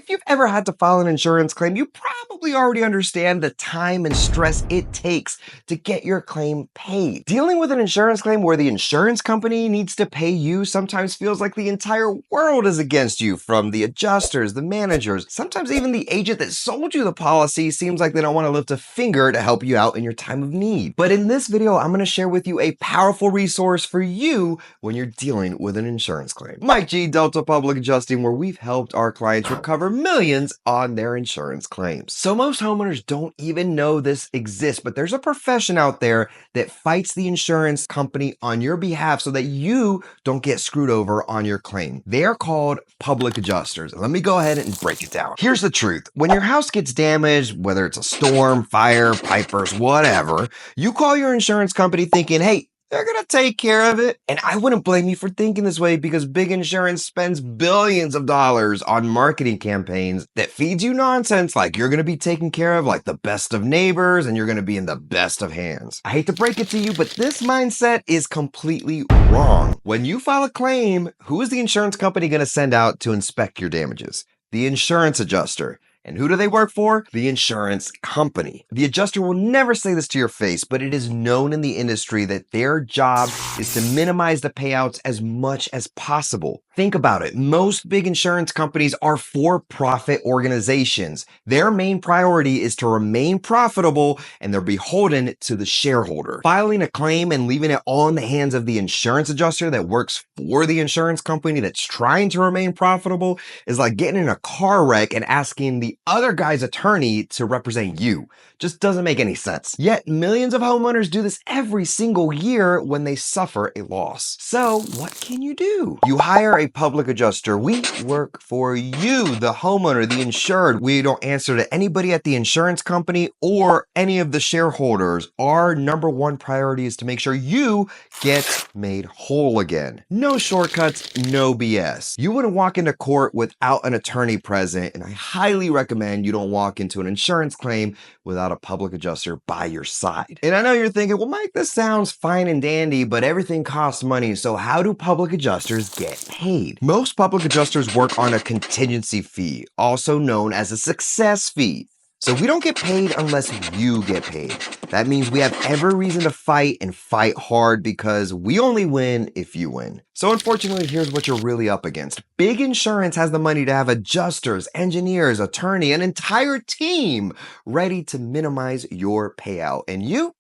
If you've ever had to file an insurance claim, you probably already understand the time and stress it takes to get your claim paid. Dealing with an insurance claim where the insurance company needs to pay you sometimes feels like the entire world is against you, from the adjusters, the managers, sometimes even the agent that sold you the policy seems like they don't want to lift a finger to help you out in your time of need. But in this video, I'm going to share with you a powerful resource for you when you're dealing with an insurance claim. Mike G, Delta Public Adjusting, where we've helped our clients recover millions on their insurance claims. So most homeowners don't even know this exists, but there's a profession out there that fights the insurance company on your behalf so that you don't get screwed over on your claim. They're called public adjusters. Let me go ahead and break it down. Here's the truth. When your house gets damaged, whether it's a storm, fire, pipe burst, whatever, you call your insurance company thinking, hey, they're going to take care of it. And I wouldn't blame you for thinking this way, because big insurance spends billions of dollars on marketing campaigns that feeds you nonsense like you're going to be taken care of like the best of neighbors and you're going to be in the best of hands. I hate to break it to you, but this mindset is completely wrong. When you file a claim, who is the insurance company going to send out to inspect your damages? The insurance adjuster. And who do they work for? The insurance company. The adjuster will never say this to your face, but it is known in the industry that their job is to minimize the payouts as much as possible. Think about it. Most big insurance companies are for-profit organizations. Their main priority is to remain profitable, and they're beholden to the shareholder. Filing a claim and leaving it all in the hands of the insurance adjuster that works for the insurance company that's trying to remain profitable is like getting in a car wreck and asking the other guy's attorney to represent you. Just doesn't make any sense. Yet millions of homeowners do this every single year when they suffer a loss. So what can you do? You hire a public adjuster. We work for you, the homeowner, the insured. We don't answer to anybody at the insurance company or any of the shareholders. Our number one priority is to make sure you get made whole again. No shortcuts, no BS. You wouldn't walk into court without an attorney present, and I highly recommend you don't walk into an insurance claim without a public adjuster by your side. And I know you're thinking, well, Mike, this sounds fine and dandy, but everything costs money. So how do public adjusters get paid? Most public adjusters work on a contingency fee, also known as a success fee. So we don't get paid unless you get paid. That means we have every reason to fight and fight hard, because we only win if you win. So unfortunately, here's what you're really up against. Big insurance has the money to have adjusters, engineers, attorney, an entire team ready to minimize your payout. And you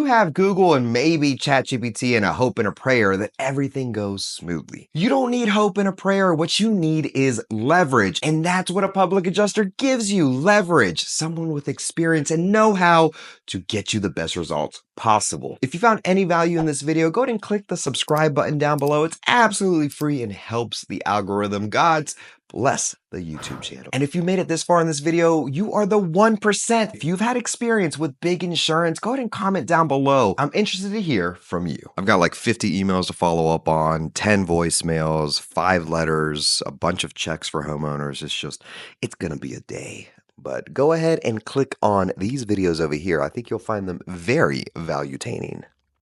have Google and maybe ChatGPT and a hope and a prayer that everything goes smoothly. You don't need hope and a prayer. What you need is leverage. And that's what a public adjuster gives you, leverage. Someone with experience and know-how to get you the best results possible. If you found any value in this video, go ahead and click the subscribe button down below. It's absolutely free and helps the algorithm gods bless the YouTube channel. And if you made it this far in this video, you are the 1%. If you've had experience with big insurance, go ahead and comment down below. I'm interested to hear from you. I've got like 50 emails to follow up on, 10 voicemails, 5 letters, a bunch of checks for homeowners. It's gonna be a day. But go ahead and click on these videos over here. I think you'll find them very value-taining.